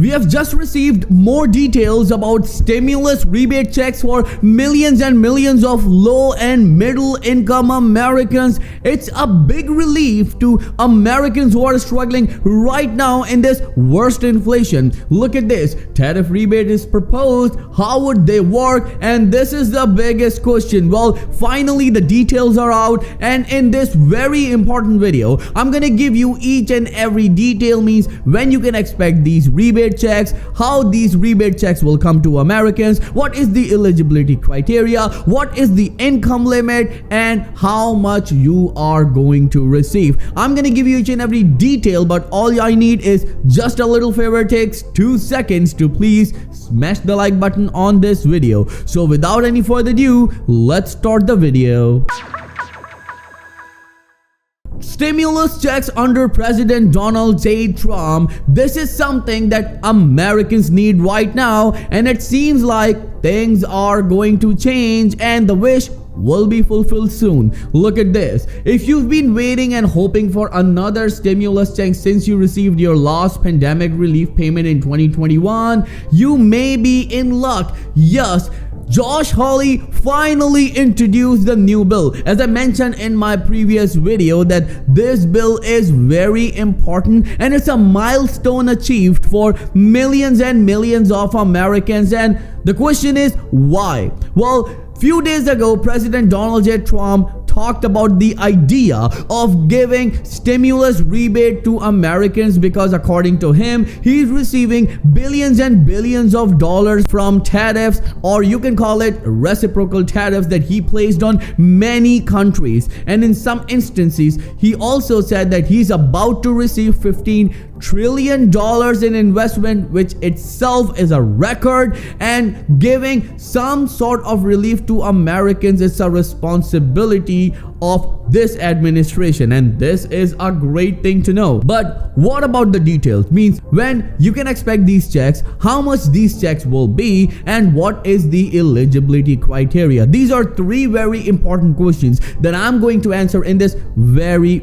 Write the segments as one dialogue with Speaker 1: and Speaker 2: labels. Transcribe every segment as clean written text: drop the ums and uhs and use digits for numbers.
Speaker 1: We have just received more details about stimulus rebate checks for millions and millions of low and middle income Americans. It's a big relief to Americans who are struggling right now in this worst inflation. Look at this. Tariff rebate is proposed. How would they work? And this is the biggest question. Well, finally the details are out, and in this very important video, I'm gonna give you each and every detail, means when you can expect these rebate checks, how these rebate checks will come to Americans, what is the eligibility criteria, what is the income limit, and how much you are going to receive. I'm gonna give you each and every detail, but all I need is just a little favor. It takes 2 seconds to please smash the like button on this video. So without any further ado, let's start the video. Stimulus checks under President Donald J. Trump. This is something that Americans need right now, and it seems like things are going to change and the wish will be fulfilled soon. Look at this. If you've been waiting and hoping for another stimulus check since you received your last pandemic relief payment in 2021, you may be in luck. Yes, Josh Hawley finally introduced the new bill. As I mentioned in my previous video, that this bill is very important and it's a milestone achieved for millions and millions of Americans. And the question is, why? Well, few days ago, President Donald J. Trump talked about the idea of giving stimulus rebate to Americans because according to him, he's receiving billions and billions of dollars from tariffs, or you can call it reciprocal tariffs, that he placed on many countries. And in some instances, he also said that he's about to receive $15 trillion in investment, which itself is a record, and giving some sort of relief to Americans is a responsibility of this administration, and this is a great thing to know. But what about the details? Means when you can expect these checks, how much these checks will be, and what is the eligibility criteria? These are three very important questions that I'm going to answer in this very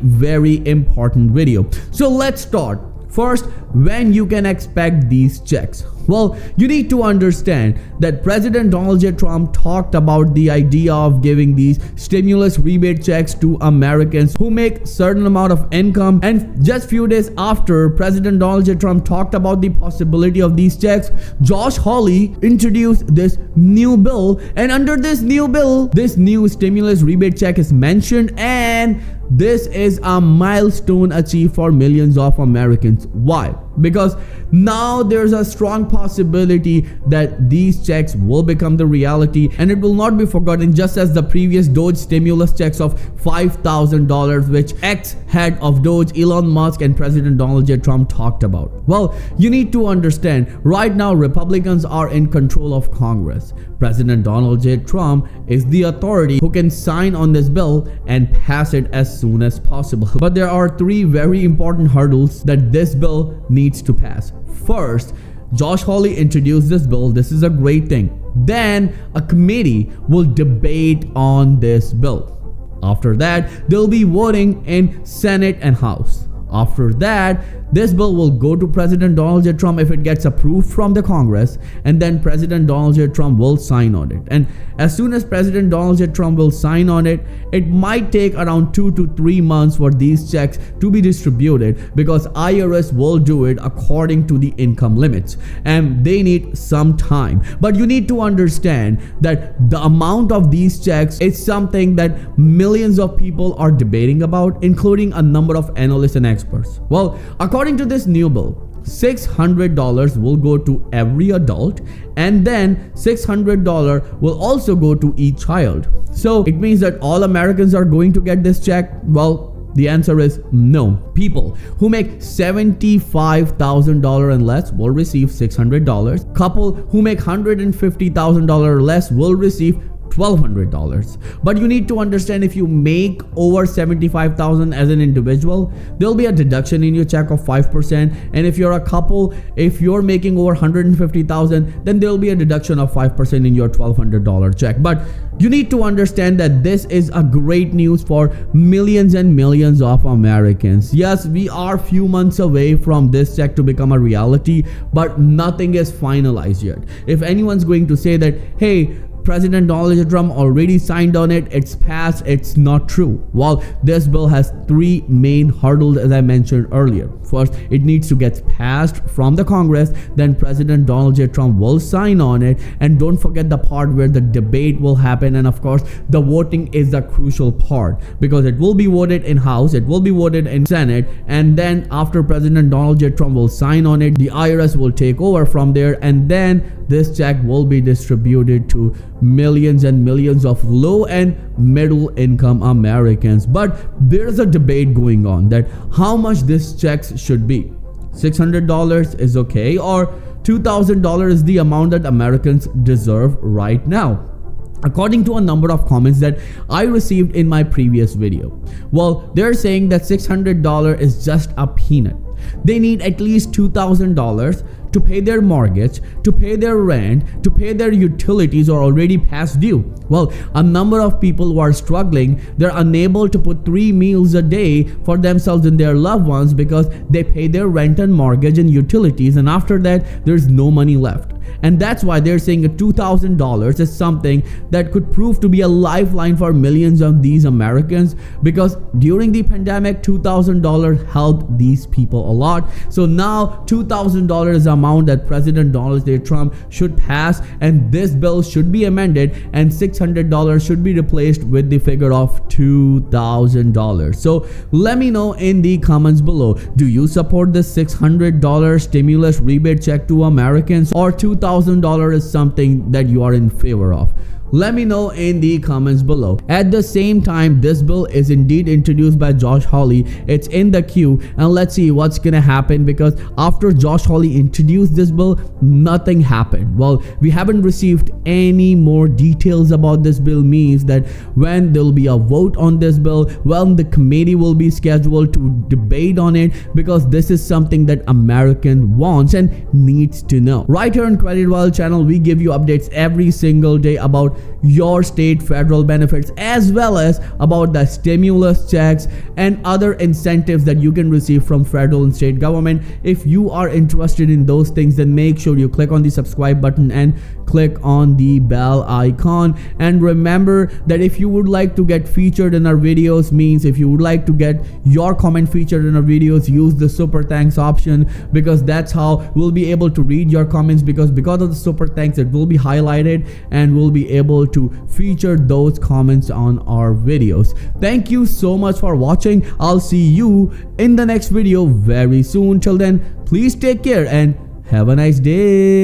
Speaker 1: important video. So let's start. First, when you can expect these checks? Well, you need to understand that President Donald J. Trump talked about the idea of giving these stimulus rebate checks to Americans who make certain amount of income. And just few days after President Donald J. Trump talked about the possibility of these checks, Josh Hawley introduced this new bill. And under this new bill, this new stimulus rebate check is mentioned, and this is a milestone achieved for millions of Americans. Why? Because now there's a strong possibility that these checks will become the reality, and it will not be forgotten, just as the previous Doge stimulus checks of $5,000 which ex-head of Doge Elon Musk and President Donald J. Trump talked about. Well, you need to understand, right now Republicans are in control of Congress. President Donald J. Trump is the authority who can sign on this bill and pass it as soon as possible. But there are three very important hurdles that this bill needs to pass. First, Josh Hawley introduced this bill. This is a great thing. Then a committee will debate on this bill. After that, they'll be voting in Senate and House. After that, this bill will go to President Donald J. Trump if it gets approved from the Congress, and then President Donald J. Trump will sign on it. And as soon as President Donald J. Trump will sign on it, it might take around 2 to 3 months for these checks to be distributed, because IRS will do it according to the income limits, and they need some time. But you need to understand that the amount of these checks is something that millions of people are debating about, including a number of analysts and experts. Well, according to this new bill, $600 will go to every adult, and then $600 will also go to each child. So it means that all Americans are going to get this check? Well, the answer is no. People who make $75,000 and less will receive $600. Couple who make $150,000 or less will receive $1,200. But you need to understand, if you make over $75,000 as an individual, there'll be a deduction in your check of 5%. And if you're a couple, if you're making over $150,000, then there'll be a deduction of 5% in your $1,200 check. But you need to understand that this is a great news for millions and millions of Americans. Yes, we are few months away from this check to become a reality, but nothing is finalized yet. If anyone's going to say that, hey, President Donald J. Trump already signed on it, it's passed, it's not true. Well, this bill has three main hurdles, as I mentioned earlier. First, it needs to get passed from the Congress, then President Donald J. Trump will sign on it, and don't forget the part where the debate will happen, and of course, the voting is the crucial part, because it will be voted in House, it will be voted in Senate, and then after President Donald J. Trump will sign on it, the IRS will take over from there, and then this check will be distributed to millions and millions of low and middle income Americans. But there's a debate going on that how much this checks should be. $600 is okay, or $2,000 is the amount that Americans deserve right now, according to a number of comments that I received in my previous video. Well, they're saying that $600 is just a peanut. They need at least $2,000 to pay their mortgage, to pay their rent, to pay their utilities are already past due. Well, a number of people who are struggling, they're unable to put 3 meals a day for themselves and their loved ones because they pay their rent and mortgage and utilities, and after that there's no money left. And that's why they're saying a $2,000 is something that could prove to be a lifeline for millions of these Americans, because during the pandemic, $2,000 helped these people a lot. So now $2,000 is the amount that President Donald J. Trump should pass, and this bill should be amended, and $600 should be replaced with the figure of $2,000. So let me know in the comments below, do you support the $600 stimulus rebate check to Americans, or $2,000 is something that you are in favor of? Let me know in the comments below. At the same time, this bill is indeed introduced by Josh Hawley. It's in the queue, and let's see what's gonna happen, because after Josh Hawley introduced this bill, nothing happened. Well, we haven't received any more details about this bill, means that when there'll be a vote on this bill, when the committee will be scheduled to debate on it, because this is something that American wants and needs to know. Right here on Credit Wild channel, we give you updates every single day about your state federal benefits, as well as about the stimulus checks and other incentives that you can receive from federal and state government. If you are interested in those things, then make sure you click on the subscribe button and click on the bell icon. And remember that if you would like to get featured in our videos, means if you would like to get your comment featured in our videos, use the super thanks option, because that's how we'll be able to read your comments, because of the super thanks, it will be highlighted and we'll be able to feature those comments on our videos. Thank you so much for watching. I'll see you in the next video very soon. Till then, please take care and have a nice day.